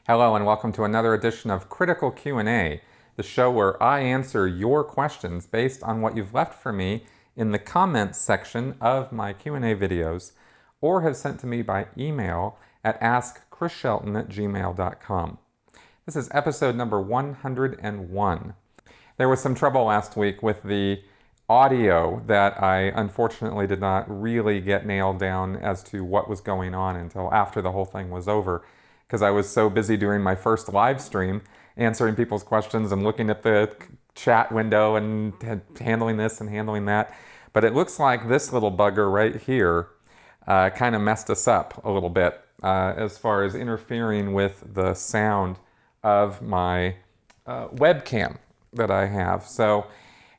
Hello and welcome to another edition of Critical Q&A, the show where I answer your questions based on what you've left for me in the comments section of my Q&A videos or have sent to me by email at askchrisshelton@gmail.com. This is episode number 101. There was some trouble last week with the audio that I unfortunately did not really get nailed down as to what was going on until after the whole thing was over, because I was so busy doing my first live stream, answering people's questions and looking at the chat window and handling this and handling that. But it looks like this little bugger right here kind of messed us up a little bit as far as interfering with the sound of my webcam that I have. So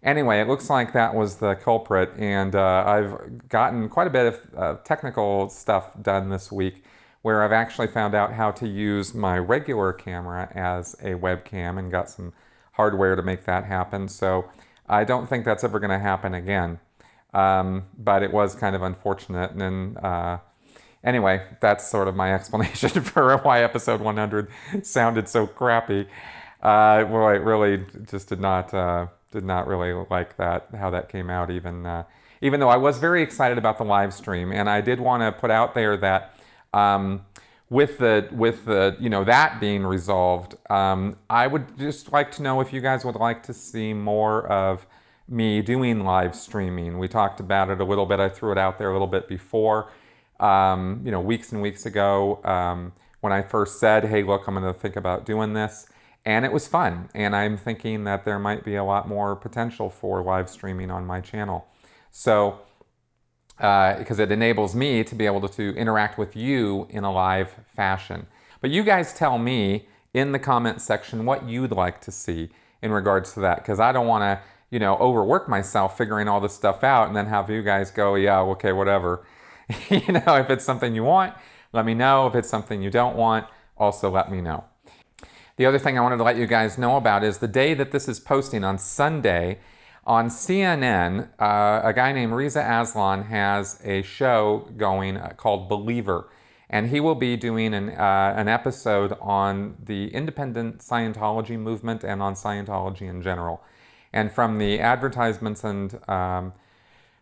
anyway, it looks like that was the culprit, and I've gotten quite a bit of technical stuff done this week where I've actually found out how to use my regular camera as a webcam and got some hardware to make that happen. So I don't think that's ever going to happen again. But it was kind of unfortunate. And anyway, that's sort of my explanation for why episode 100 sounded so crappy. Well, it really just did not really like that, how that came out, even though I was very excited about the live stream. And I did want to put out there that with the that being resolved, I would just like to know if you guys would like to see more of me doing live streaming. We talked about it a little bit. I threw it out there a little bit before, weeks and weeks ago, when I first said, hey, look, I'm going to think about doing this. And it was fun. And I'm thinking that there might be a lot more potential for live streaming on my channel. So, because it enables me to be able to interact with you in a live fashion. But you guys tell me in the comments section what you'd like to see in regards to that, because I don't want to, overwork myself figuring all this stuff out and then have you guys go, yeah, okay, whatever. If it's something you want, let me know. If it's something you don't want, also let me know. The other thing I wanted to let you guys know about is the day that this is posting on Sunday, on CNN, a guy named Reza Aslan has a show going called Believer, and he will be doing an episode on the independent Scientology movement and on Scientology in general. And from the advertisements and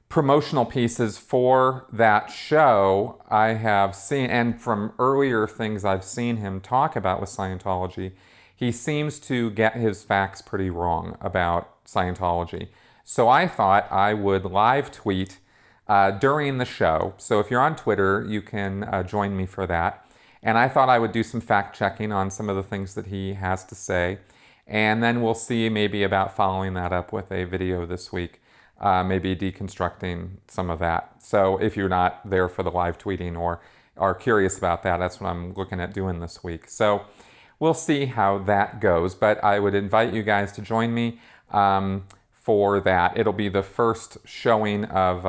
promotional pieces for that show, I have seen, and from earlier things I've seen him talk about with Scientology, he seems to get his facts pretty wrong about Scientology. So I thought I would live tweet during the show. So if you're on Twitter, you can join me for that. And I thought I would do some fact checking on some of the things that he has to say. And then we'll see maybe about following that up with a video this week, maybe deconstructing some of that. So if you're not there for the live tweeting or are curious about that, that's what I'm looking at doing this week. So we'll see how that goes, but I would invite you guys to join me for that. It'll be the first showing of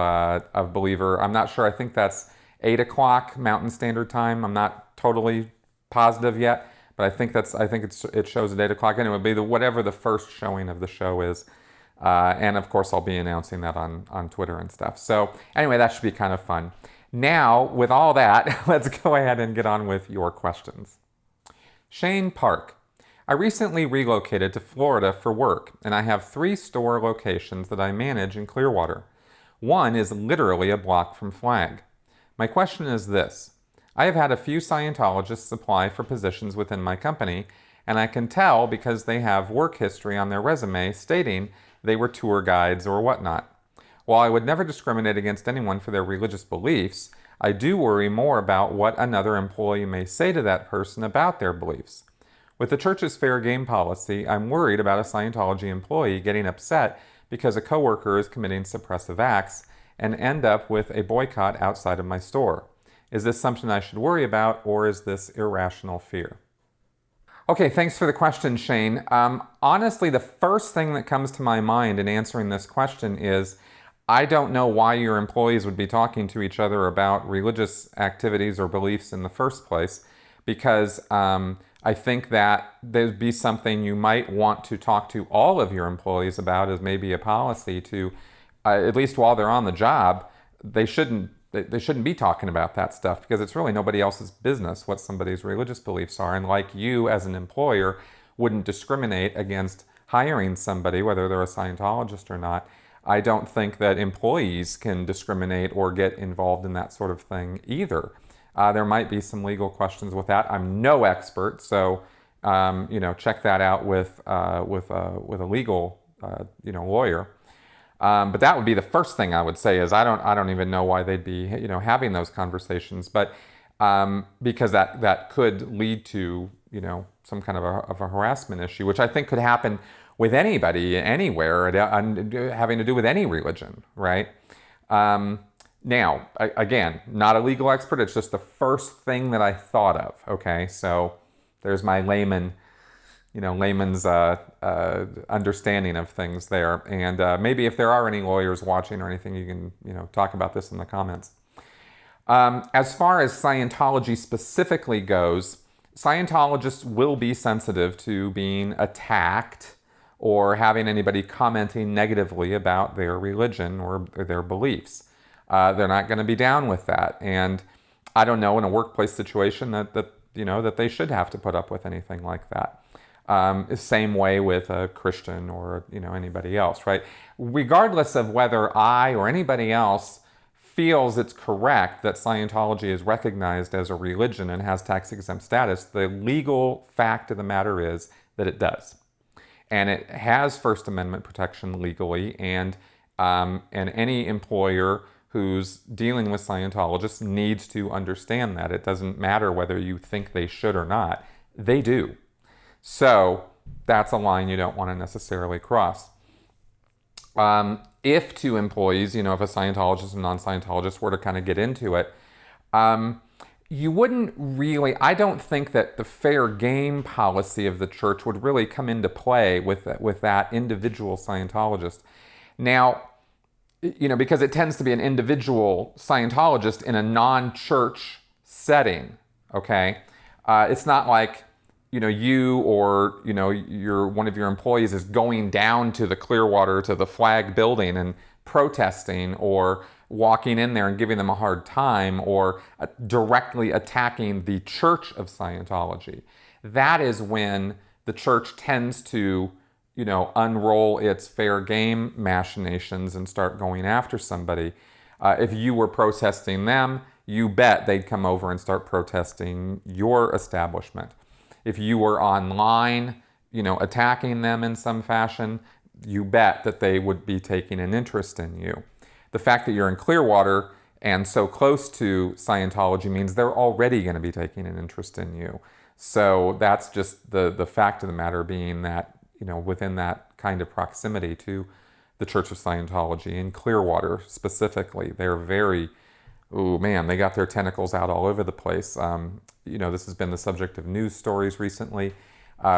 Believer. I'm not sure. I think that's 8 o'clock Mountain Standard Time. I'm not totally positive yet, but I think it shows at 8 o'clock, and it would be whatever the first showing of the show is. And of course, I'll be announcing that on Twitter and stuff. So anyway, that should be kind of fun. Now, with all that, let's go ahead and get on with your questions. Shane Park. I recently relocated to Florida for work, and I have 3 store locations that I manage in Clearwater. One is literally a block from Flag. My question is this. I have had a few Scientologists apply for positions within my company, and I can tell because they have work history on their resume stating they were tour guides or whatnot. While I would never discriminate against anyone for their religious beliefs, I do worry more about what another employee may say to that person about their beliefs. With the church's fair game policy, I'm worried about a Scientology employee getting upset because a coworker is committing suppressive acts and end up with a boycott outside of my store. Is this something I should worry about, or is this irrational fear? Okay, thanks for the question, Shane. Honestly, the first thing that comes to my mind in answering this question is I don't know why your employees would be talking to each other about religious activities or beliefs in the first place, because I think that there'd be something you might want to talk to all of your employees about as maybe a policy to, at least while they're on the job, they shouldn't they shouldn't be talking about that stuff, because it's really nobody else's business what somebody's religious beliefs are. And like you as an employer wouldn't discriminate against hiring somebody, whether they're a Scientologist or not, I don't think that employees can discriminate or get involved in that sort of thing either. There might be some legal questions with that. I'm no expert, so check that out with a legal lawyer. But that would be the first thing I would say is I don't even know why they'd be having those conversations, but because that could lead to some kind of a harassment issue, which I think could happen with anybody anywhere having to do with any religion, right? Now, again, not a legal expert. It's just the first thing that I thought of. Okay, so there's my layman's understanding of things there. And maybe if there are any lawyers watching or anything, you can talk about this in the comments. As far as Scientology specifically goes, Scientologists will be sensitive to being attacked or having anybody commenting negatively about their religion or their beliefs. They're not going to be down with that. And I don't know in a workplace situation that they should have to put up with anything like that. Same way with a Christian or anybody else, right? Regardless of whether I or anybody else feels it's correct that Scientology is recognized as a religion and has tax-exempt status, the legal fact of the matter is that it does. And it has First Amendment protection legally, and any employer who's dealing with Scientologists needs to understand that. It doesn't matter whether you think they should or not. They do. So that's a line you don't want to necessarily cross. If two employees, if a Scientologist and non-Scientologist were to kind of get into it, you wouldn't really, I don't think that the fair game policy of the church would really come into play with that individual Scientologist. Now, because it tends to be an individual Scientologist in a non-church setting, okay? It's not like, you or, one of your employees is going down to the Clearwater, to the Flag building and protesting, or walking in there and giving them a hard time, or directly attacking the Church of Scientology. That is when the church tends to, unroll its fair game machinations and start going after somebody. If you were protesting them, you bet they'd come over and start protesting your establishment. If you were online, attacking them in some fashion, you bet that they would be taking an interest in you. The fact that you're in Clearwater and so close to Scientology means they're already going to be taking an interest in you. So that's just the fact of the matter being that, within that kind of proximity to the Church of Scientology in Clearwater specifically, they're very, they got their tentacles out all over the place. This has been the subject of news stories recently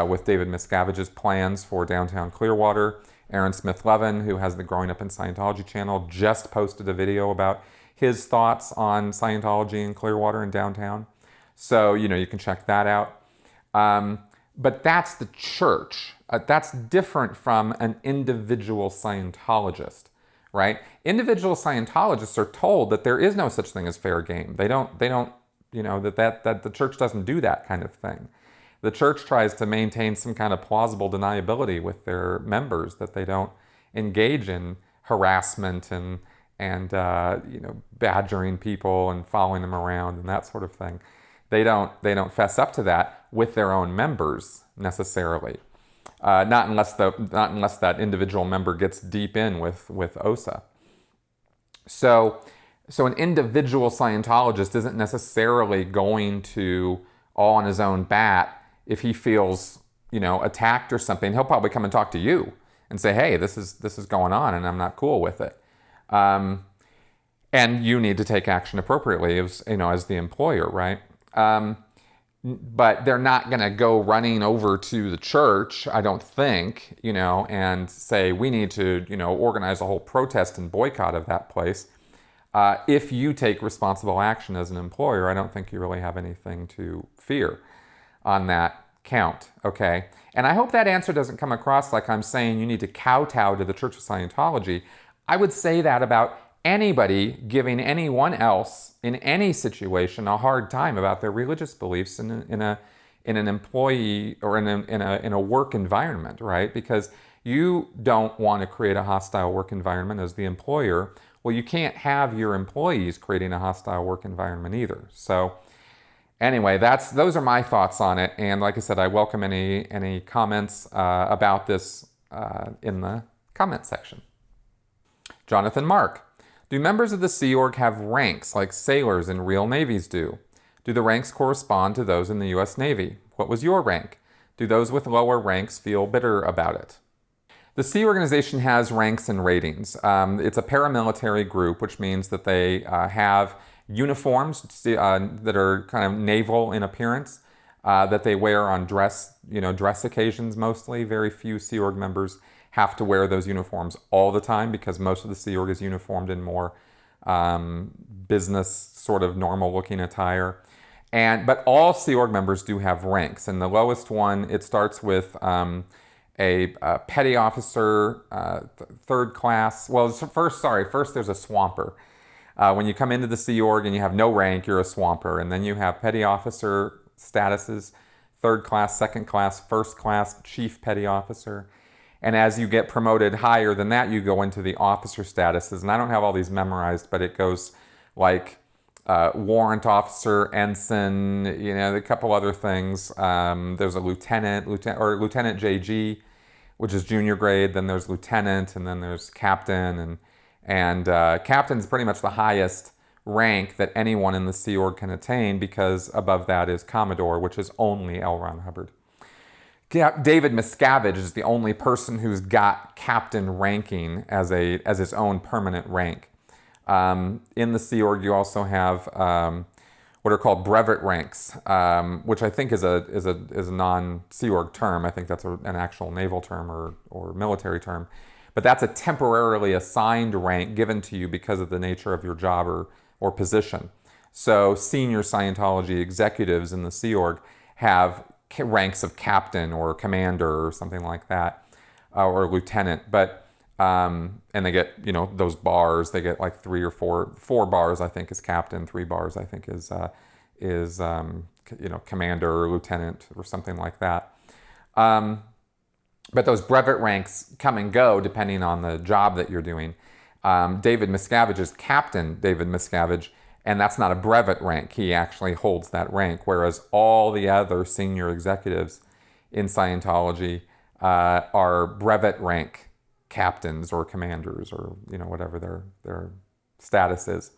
with David Miscavige's plans for downtown Clearwater. Aaron Smith-Levin, who has the Growing Up in Scientology channel, just posted a video about his thoughts on Scientology in Clearwater and downtown. So, you can check that out. But that's the church. That's different from an individual Scientologist, right? Individual Scientologists are told that there is no such thing as fair game. They don't, that the church doesn't do that kind of thing. The church tries to maintain some kind of plausible deniability with their members, that they don't engage in harassment and badgering people and following them around and that sort of thing. They don't fess up to that with their own members necessarily. Not unless that individual member gets deep in with OSA. So an individual Scientologist isn't necessarily going to, all on his own bat, if he feels, attacked or something, he'll probably come and talk to you and say, hey, this is going on and I'm not cool with it. And you need to take action appropriately as the employer, right? But they're not going to go running over to the church, I don't think, and say, we need to, organize a whole protest and boycott of that place. If you take responsible action as an employer, I don't think you really have anything to fear on that count, okay? And I hope that answer doesn't come across like I'm saying you need to kowtow to the Church of Scientology. I would say that about anybody giving anyone else in any situation a hard time about their religious beliefs in an employee or in a work environment, right? Because you don't want to create a hostile work environment as the employer. Well, you can't have your employees creating a hostile work environment either. So anyway, those are my thoughts on it. And like I said, I welcome any comments about this in the comment section. Jonathan Mark. Do members of the Sea Org have ranks like sailors in real navies do? Do the ranks correspond to those in the U.S. Navy? What was your rank? Do those with lower ranks feel bitter about it? The Sea Organization has ranks and ratings. It's a paramilitary group, which means that they have uniforms that are kind of naval in appearance, that they wear on dress occasions mostly. Very few Sea Org members have to wear those uniforms all the time because most of the Sea Org is uniformed in more business sort of normal looking attire. But all Sea Org members do have ranks, and the lowest one, it starts with a petty officer, third class. Well, first there's a swamper. When you come into the Sea Org and you have no rank, you're a swamper, and then you have petty officer statuses, third class, second class, first class, chief petty officer. And as you get promoted higher than that, you go into the officer statuses. And I don't have all these memorized, but it goes like warrant officer, ensign, a couple other things. There's a lieutenant JG, which is junior grade. Then there's lieutenant, and then there's captain. And captain's pretty much the highest rank that anyone in the Sea Org can attain, because above that is Commodore, which is only L. Ron Hubbard. David Miscavige is the only person who's got captain ranking as his own permanent rank. In the Sea Org, you also have what are called brevet ranks, which I think is a non-Sea Org term. I think that's an actual naval term or military term. But that's a temporarily assigned rank given to you because of the nature of your job or position. So senior Scientology executives in the Sea Org have ranks of captain or commander or something like that, or lieutenant. But and they get those bars. They get like 3 or 4 bars. I think is captain. 3 bars I think is commander or lieutenant or something like that. But those brevet ranks come and go depending on the job that you're doing. David Miscavige is Captain David Miscavige, and that's not a brevet rank. He actually holds that rank, whereas all the other senior executives in Scientology are brevet rank captains or commanders or whatever their status is.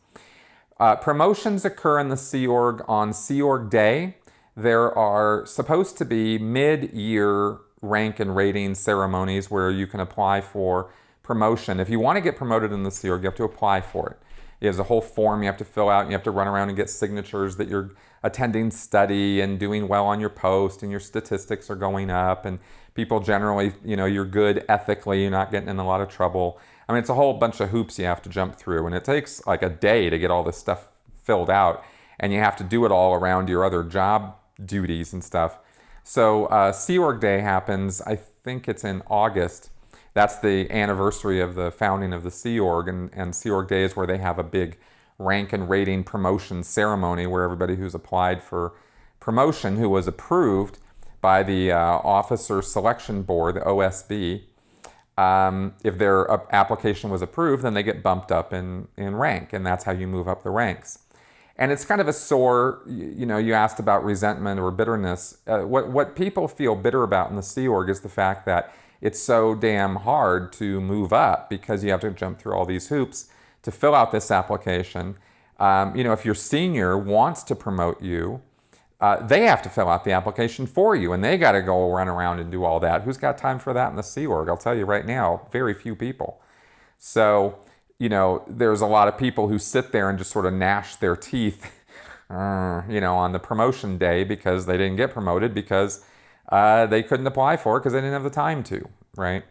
Promotions occur in the Sea Org on Sea Org Day. There are supposed to be mid-year rank and rating ceremonies where you can apply for promotion. If you want to get promoted in the Sea Org, you have to apply for it. There's a whole form you have to fill out, and you have to run around and get signatures that you're attending study and doing well on your post and your statistics are going up, and people generally, you're good ethically, you're not getting in a lot of trouble. I mean, it's a whole bunch of hoops you have to jump through, and it takes like a day to get all this stuff filled out, and you have to do it all around your other job duties and stuff. So Sea Org Day happens, I think it's in August. That's the anniversary of the founding of the Sea Org, and Sea Org Day is where they have a big rank and rating promotion ceremony where everybody who's applied for promotion, who was approved by the Officer Selection Board, the OSB, if their application was approved, then they get bumped up in rank, and that's how you move up the ranks. And it's kind of a sore, you asked about resentment or bitterness. What people feel bitter about in the Sea Org is the fact that it's so damn hard to move up because you have to jump through all these hoops to fill out this application. If your senior wants to promote you, they have to fill out the application for you, and they got to go run around and do all that. Who's got time for that in the Sea Org? I'll tell you right now, very few people. So, there's a lot of people who sit there and just sort of gnash their teeth, on the promotion day because they didn't get promoted because they couldn't apply for it because they didn't have the time to, right?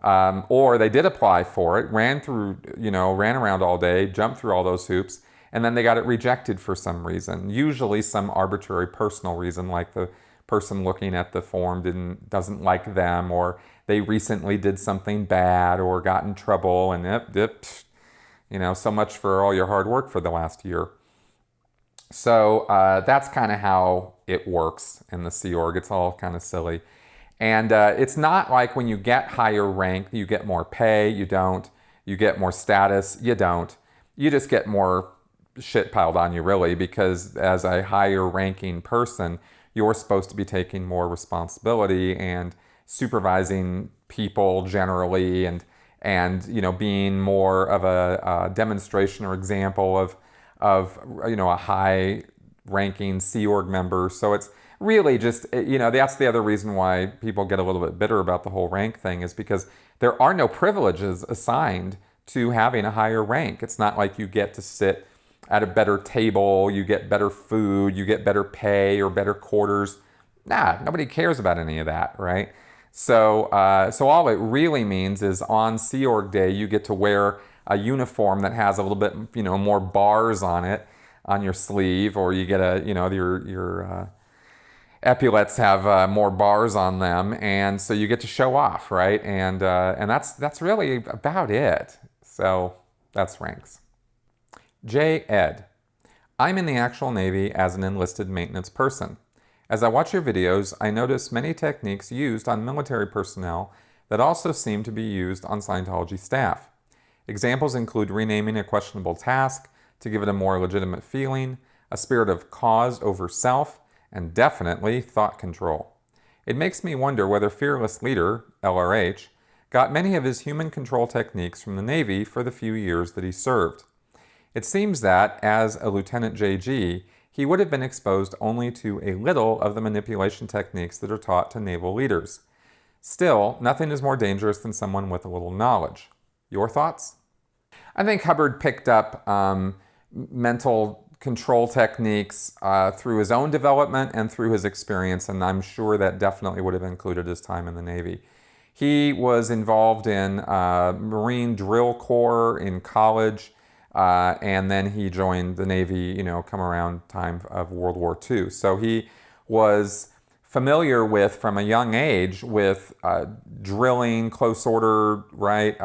Or they did apply for it, ran around all day, jumped through all those hoops, and then they got it rejected for some reason. Usually some arbitrary personal reason, like the person looking at the form doesn't like them, or they recently did something bad or got in trouble, and So much for all your hard work for the last year. So that's kind of how it works in the Sea Org. It's all kind of silly. And it's not like when you get higher rank, you get more pay. You don't. You get more status. You don't. You just get more shit piled on you, really, because as a higher ranking person, you're supposed to be taking more responsibility and supervising people generally, and being more of a demonstration or example of a high ranking Sea Org member. So it's really just, that's the other reason why people get a little bit bitter about the whole rank thing, is because there are no privileges assigned to having a higher rank. It's not like you get to sit at a better table, you get better food, you get better pay or better quarters. Nah, nobody cares about any of that, right? So all it really means is on Sea Org Day, you get to wear a uniform that has a little bit, more bars on it on your sleeve, or you get your epaulets have more bars on them, and so you get to show off, right? And that's really about it. So that's ranks. J. Ed. I'm in the actual Navy as an enlisted maintenance person. As I watch your videos, I notice many techniques used on military personnel that also seem to be used on Scientology staff. Examples include renaming a questionable task to give it a more legitimate feeling, a spirit of cause over self, and definitely thought control. It makes me wonder whether Fearless Leader, LRH, got many of his human control techniques from the Navy for the few years that he served. It seems that, as a Lieutenant JG, he would have been exposed only to a little of the manipulation techniques that are taught to naval leaders. Still, nothing is more dangerous than someone with a little knowledge. Your thoughts? I think Hubbard picked up mental control techniques through his own development and through his experience, and I'm sure that definitely would have included his time in the Navy. He was involved in Marine Drill Corps in college, and then he joined the Navy, come around time of World War II. So he was familiar with, from a young age, with drilling, close order, right?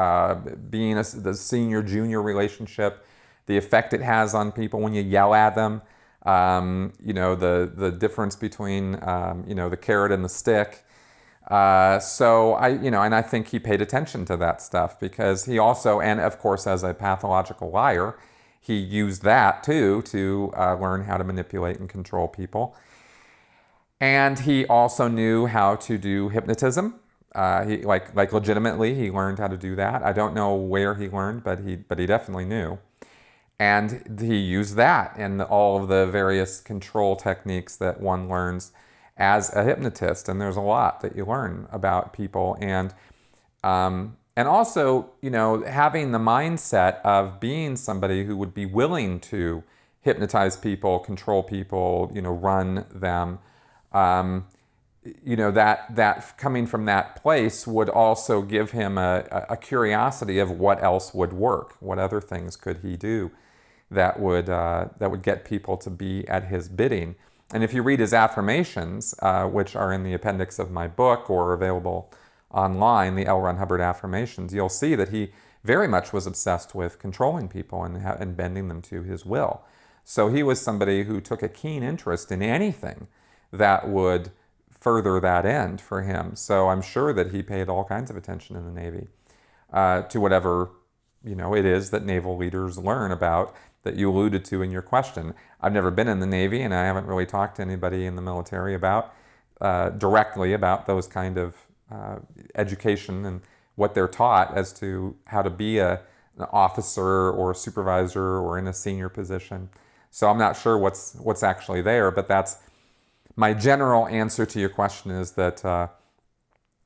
Being the senior-junior relationship, the effect it has on people when you yell at them, the difference between, the carrot and the stick. And I think he paid attention to that stuff because he also, and of course as a pathological liar, he used that too to learn how to manipulate and control people. And he also knew how to do hypnotism. He legitimately, he learned how to do that. I don't know where he learned, but he definitely knew. And he used that in all of the various control techniques that one learns as a hypnotist, and there's a lot that you learn about people, and also, having the mindset of being somebody who would be willing to hypnotize people, control people, run them. That coming from that place would also give him a curiosity of what else would work, what other things could he do that would get people to be at his bidding. And if you read his affirmations, which are in the appendix of my book or available online, the L. Ron Hubbard affirmations, you'll see that he very much was obsessed with controlling people and bending them to his will. So he was somebody who took a keen interest in anything that would further that end for him. So I'm sure that he paid all kinds of attention in the Navy to whatever it is that naval leaders learn about that you alluded to in your question. I've never been in the Navy, and I haven't really talked to anybody in the military about directly about those kind of education and what they're taught as to how to be an officer or a supervisor or in a senior position. So I'm not sure what's actually there, but that's my general answer to your question is that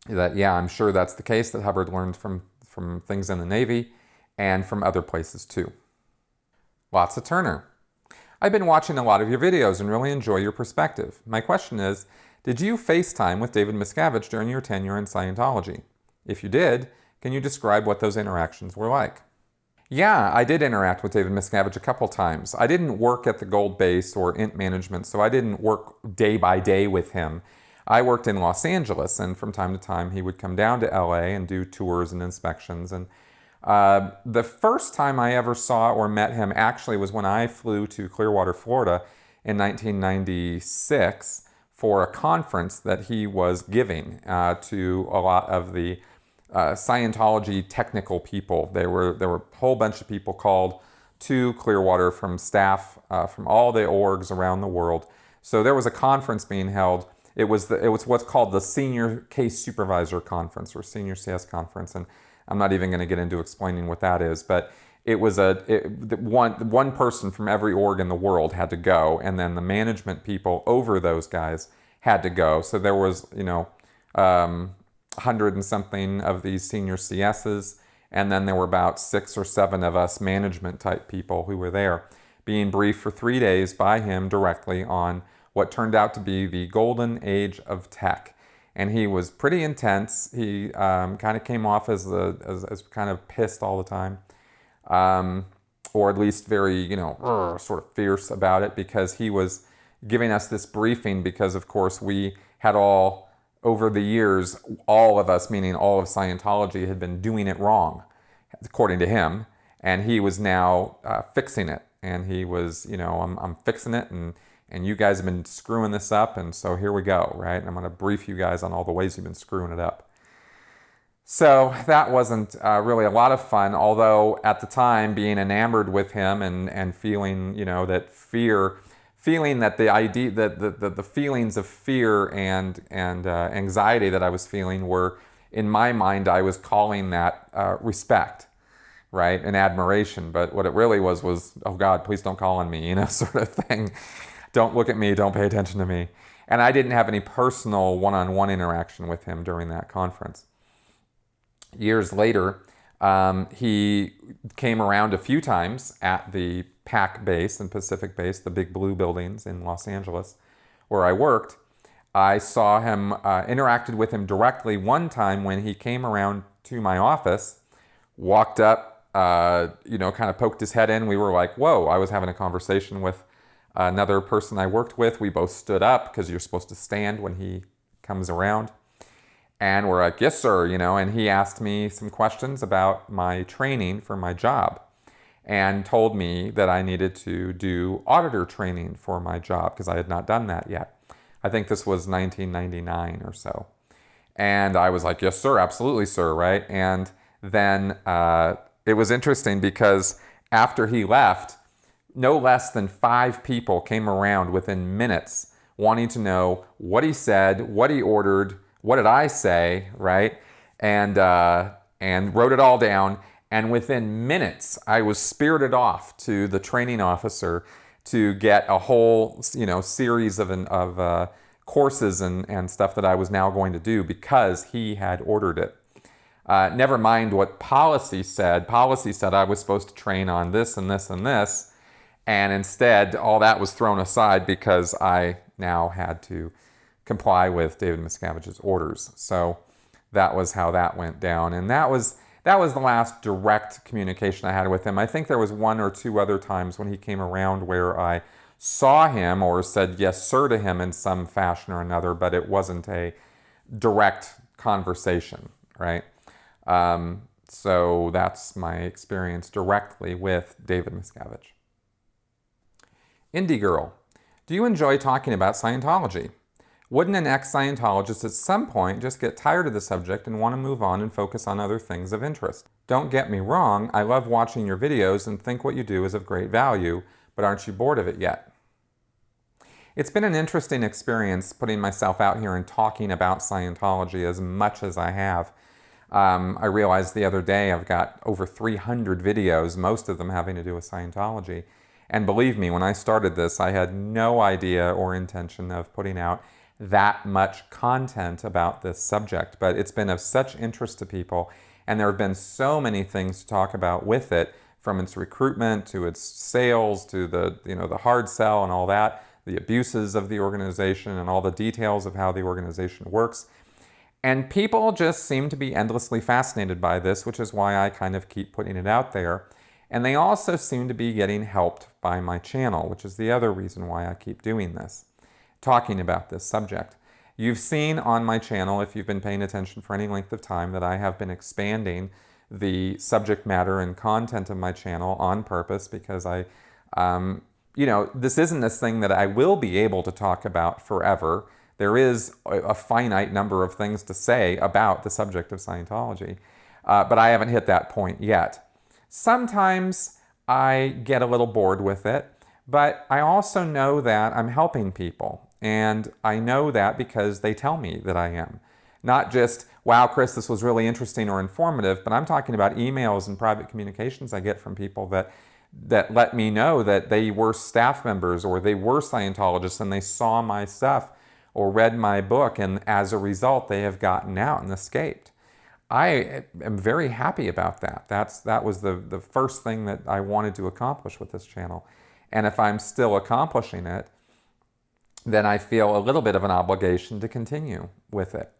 yeah, I'm sure that's the case, that Hubbard learned from things in the Navy and from other places too. Lots of Turner. I've been watching a lot of your videos and really enjoy your perspective. My question is, did you FaceTime with David Miscavige during your tenure in Scientology? If you did, can you describe what those interactions were like? Yeah, I did interact with David Miscavige a couple times. I didn't work at the Gold Base or INT management, so I didn't work day by day with him. I worked in Los Angeles, and from time to time he would come down to LA and do tours and inspections. And The first time I ever saw or met him actually was when I flew to Clearwater, Florida in 1996 for a conference that he was giving to a lot of the Scientology technical people. There were a whole bunch of people called to Clearwater from staff from all the orgs around the world. So there was a conference being held. It was what's called the Senior Case Supervisor Conference or Senior CS Conference, and I'm not even going to get into explaining what that is, but it was one person from every org in the world had to go, and then the management people over those guys had to go. So there was 100 and something of these senior CSs, and then there were about 6 or 7 of us management type people who were there, being briefed for 3 days by him directly on what turned out to be the golden age of tech. And he was pretty intense. He kind of came off as kind of pissed all the time, or at least very, sort of fierce about it, because he was giving us this briefing because, of course, we had all, over the years, all of us, meaning all of Scientology, had been doing it wrong, according to him, and he was now fixing it. And he was, I'm fixing it, and you guys have been screwing this up, and so here we go, right? And I'm going to brief you guys on all the ways you've been screwing it up. So that wasn't really a lot of fun, although at the time, being enamored with him and feeling, that fear, feeling that the idea, that the feelings of fear and anxiety that I was feeling were, in my mind, I was calling that respect, right, and admiration. But what it really was, oh God, please don't call on me, sort of thing. Don't look at me, don't pay attention to me. And I didn't have any personal one-on-one interaction with him during that conference. Years later, he came around a few times at the PAC base and Pacific base, the big blue buildings in Los Angeles, where I worked. I saw him, interacted with him directly one time when he came around to my office, walked up, kind of poked his head in. We were like, whoa, I was having a conversation with another person I worked with. We both stood up because you're supposed to stand when he comes around. And we're like, yes, sir, and he asked me some questions about my training for my job and told me that I needed to do auditor training for my job because I had not done that yet. I think this was 1999 or so. And I was like, yes, sir, absolutely, sir, right? And then it was interesting because after he left, no less than 5 people came around within minutes wanting to know what he said, what he ordered, what did I say, right? And wrote it all down. And within minutes, I was spirited off to the training officer to get a whole, series of courses and stuff that I was now going to do because he had ordered it. Never mind what policy said. Policy said I was supposed to train on this and this and this. And instead, all that was thrown aside because I now had to comply with David Miscavige's orders. So that was how that went down. And that was the last direct communication I had with him. I think there was 1 or 2 other times when he came around where I saw him or said yes, sir, to him in some fashion or another, but it wasn't a direct conversation, right? So that's my experience directly with David Miscavige. Indie Girl, do you enjoy talking about Scientology? Wouldn't an ex-Scientologist at some point just get tired of the subject and want to move on and focus on other things of interest? Don't get me wrong, I love watching your videos and think what you do is of great value, but aren't you bored of it yet? It's been an interesting experience putting myself out here and talking about Scientology as much as I have. I realized the other day I've got over 300 videos, most of them having to do with Scientology. And believe me, when I started this, I had no idea or intention of putting out that much content about this subject, but it's been of such interest to people, and there have been so many things to talk about with it, from its recruitment to its sales to the hard sell and all that, the abuses of the organization and all the details of how the organization works. And people just seem to be endlessly fascinated by this, which is why I kind of keep putting it out there. And they also seem to be getting helped by my channel, which is the other reason why I keep doing this, talking about this subject. You've seen on my channel, if you've been paying attention for any length of time, that I have been expanding the subject matter and content of my channel on purpose, because this isn't this thing that I will be able to talk about forever. There is a finite number of things to say about the subject of Scientology, but I haven't hit that point yet. Sometimes I get a little bored with it, but I also know that I'm helping people, and I know that because they tell me that I am. Not just, wow, Chris, this was really interesting or informative, but I'm talking about emails and private communications I get from people that let me know that they were staff members or they were Scientologists and they saw my stuff or read my book, and as a result, they have gotten out and escaped. I am very happy about that. That was the first thing that I wanted to accomplish with this channel. And if I'm still accomplishing it, then I feel a little bit of an obligation to continue with it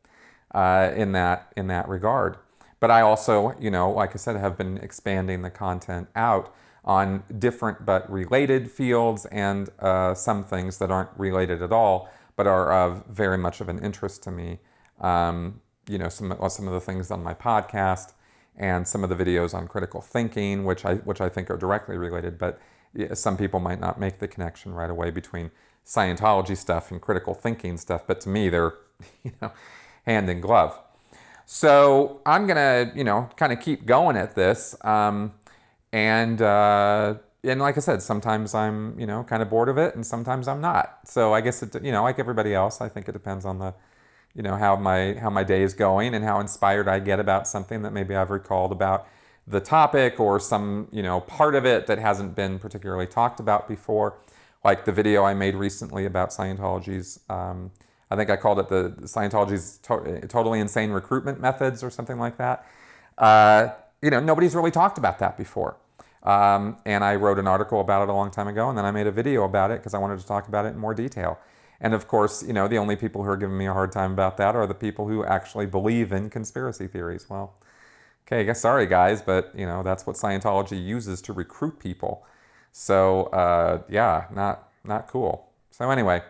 in that regard. But I also, like I said, have been expanding the content out on different but related fields, and some things that aren't related at all, but are of very much of an interest to me. Some of the things on my podcast and some of the videos on critical thinking, which I think are directly related, but some people might not make the connection right away between Scientology stuff and critical thinking stuff, but to me they're hand in glove. So I'm gonna kind of keep going at this, and like I said, sometimes I'm kind of bored of it, and sometimes I'm not. So I guess like everybody else, I think it depends on the how my day is going and how inspired I get about something that maybe I've recalled about the topic, or some part of it that hasn't been particularly talked about before, like the video I made recently about Scientology's I think I called it the Scientology's totally insane recruitment methods or something like that. Nobody's really talked about that before. And I wrote an article about it a long time ago, and then I made a video about it because I wanted to talk about it in more detail. And of course, the only people who are giving me a hard time about that are the people who actually believe in conspiracy theories. Well, okay, I guess sorry guys, but that's what Scientology uses to recruit people. So yeah, not cool. So anyway,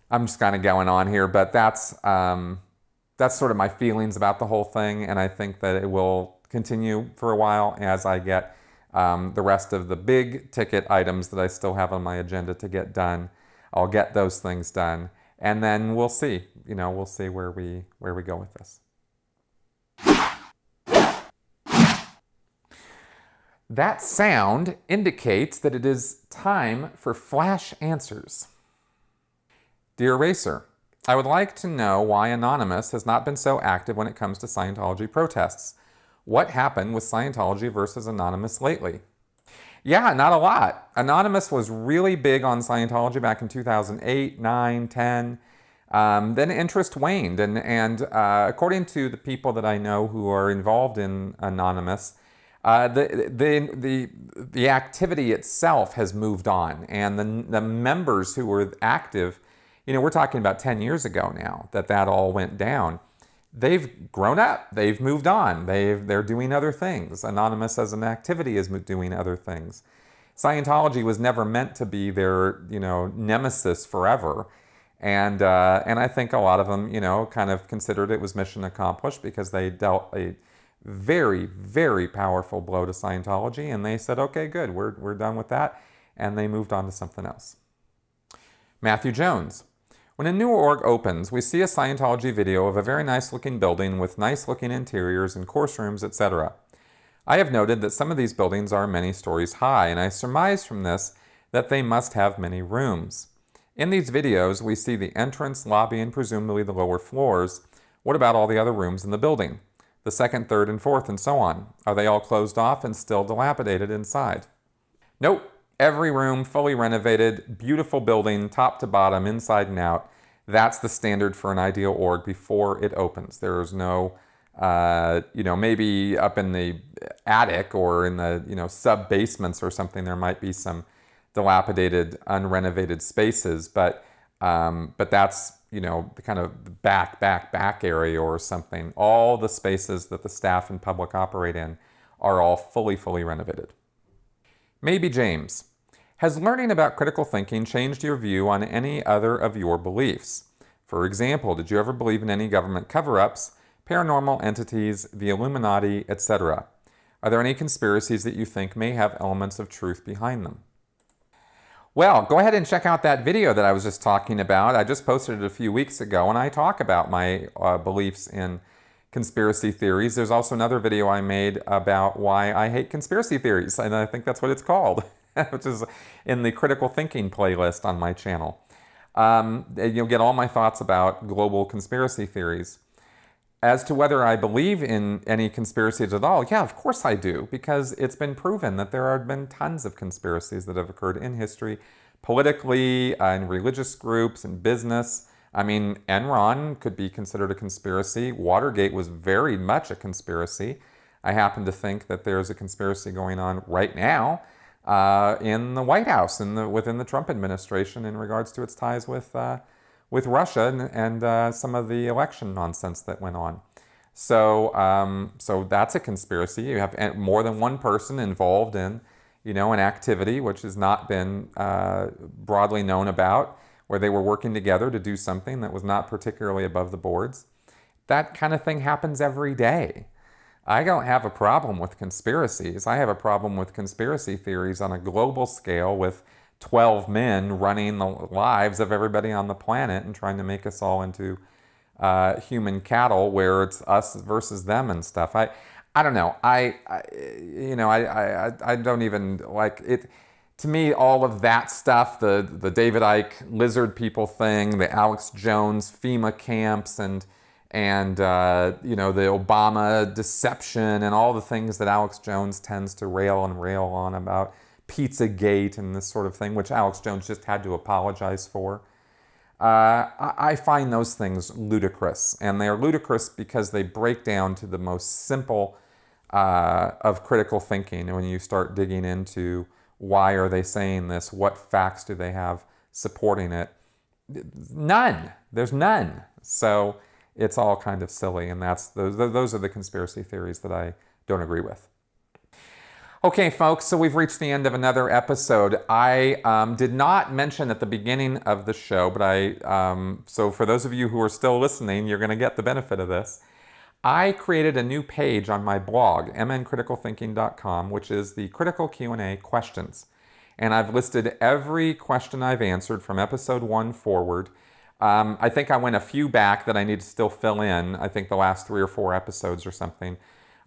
I'm just kind of going on here, but that's sort of my feelings about the whole thing, and I think that it will continue for a while as I get the rest of the big ticket items that I still have on my agenda to get done. I'll get those things done, and then we'll see. We'll see where we go with this. That sound indicates that it is time for flash answers. Dear Racer, I would like to know why Anonymous has not been so active when it comes to Scientology protests. What happened with Scientology versus Anonymous lately? Yeah, not a lot. Anonymous was really big on Scientology back in 2008, 9, 10. Then interest waned, and according to the people that I know who are involved in Anonymous, the activity itself has moved on, and the members who were active, we're talking about 10 years ago now that all went down. They've grown up. They've moved on. They're doing other things. Anonymous as an activity is doing other things. Scientology was never meant to be their, nemesis forever. And I think a lot of them, kind of considered it was mission accomplished because they dealt a very, very powerful blow to Scientology, and they said, okay, good, we're done with that. And they moved on to something else. Matthew Jones. When a new org opens, we see a Scientology video of a very nice-looking building with nice-looking interiors and course rooms, etc. I have noted that some of these buildings are many stories high, and I surmise from this that they must have many rooms. In these videos, we see the entrance, lobby, and presumably the lower floors. What about all the other rooms in the building? The second, third, and fourth, and so on. Are they all closed off and still dilapidated inside? Nope. Every room fully renovated, beautiful building, top to bottom, inside and out. That's the standard for an ideal org before it opens. There is no, maybe up in the attic or in the, sub-basements or something, there might be some dilapidated, unrenovated spaces, but that's, the kind of back area or something. All the spaces that the staff and public operate in are all fully renovated. Maybe James. Has learning about critical thinking changed your view on any other of your beliefs? For example, did you ever believe in any government cover-ups paranormal entities, the Illuminati, etc. Are there any conspiracies that you think may have elements of truth behind them? Well, go ahead and check out that video that I was just talking about. I just posted it a few weeks ago, and I talk about my beliefs in conspiracy theories. There's also another video I made about why I hate conspiracy theories, and I think that's what it's called, which is in the critical thinking playlist on my channel. You'll get all my thoughts about global conspiracy theories. As to whether I believe in any conspiracies at all, yeah, of course I do, because it's been proven that there have been tons of conspiracies that have occurred in history, politically, in religious groups, in business. I mean, Enron could be considered a conspiracy. Watergate was very much a conspiracy. I happen to think that there's a conspiracy going on right now in the White House, within the Trump administration, in regards to its ties with Russia and some of the election nonsense that went on. So, so that's a conspiracy. You have more than one person involved in, an activity which has not been broadly known about, where they were working together to do something that was not particularly above the boards. That kind of thing happens every day. I don't have a problem with conspiracies. I have a problem with conspiracy theories on a global scale with 12 men running the lives of everybody on the planet and trying to make us all into human cattle, where it's us versus them and stuff. I don't know. I don't even like it. To me, all of that stuff, the David Icke lizard people thing, the Alex Jones FEMA camps, and the Obama deception, and all the things that Alex Jones tends to rail on about Pizzagate and this sort of thing, which Alex Jones just had to apologize for. I find those things ludicrous, and they're ludicrous because they break down to the most simple of critical thinking. And when you start digging into why are they saying this, what facts do they have supporting it, none. There's none. So it's all kind of silly, and those are the conspiracy theories that I don't agree with. Okay, folks, so we've reached the end of another episode. I did not mention at the beginning of the show, but so for those of you who are still listening, you're going to get the benefit of this. I created a new page on my blog, mncriticalthinking.com, which is the Critical Q&A questions. And I've listed every question I've answered from episode 1 forward. I think I went a few back that I need to still fill in. I think the last 3 or 4 episodes or something.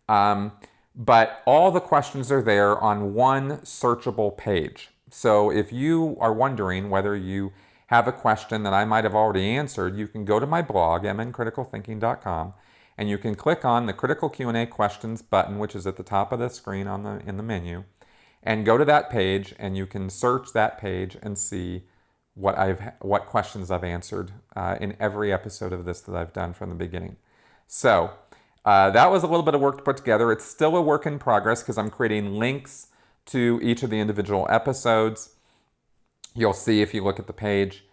But all the questions are there on one searchable page. So if you are wondering whether you have a question that I might have already answered, you can go to my blog, mncriticalthinking.com, and you can click on the Critical Q&A questions button, which is at the top of the screen in the menu, and go to that page, and you can search that page and see what questions I've answered in every episode of this that I've done from the beginning. So that was a little bit of work to put together. It's still a work in progress because I'm creating links to each of the individual episodes. You'll see if you look at the page.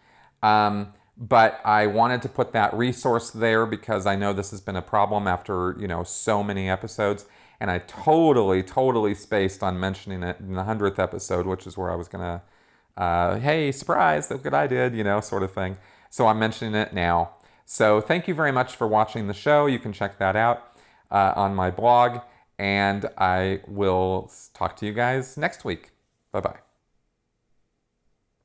But I wanted to put that resource there because I know this has been a problem after, so many episodes. And I totally spaced on mentioning it in the 100th episode, which is where I was going to, hey, surprise, look what I did, sort of thing. So I'm mentioning it now. So thank you very much for watching the show. You can check that out on my blog. And I will talk to you guys next week. Bye-bye.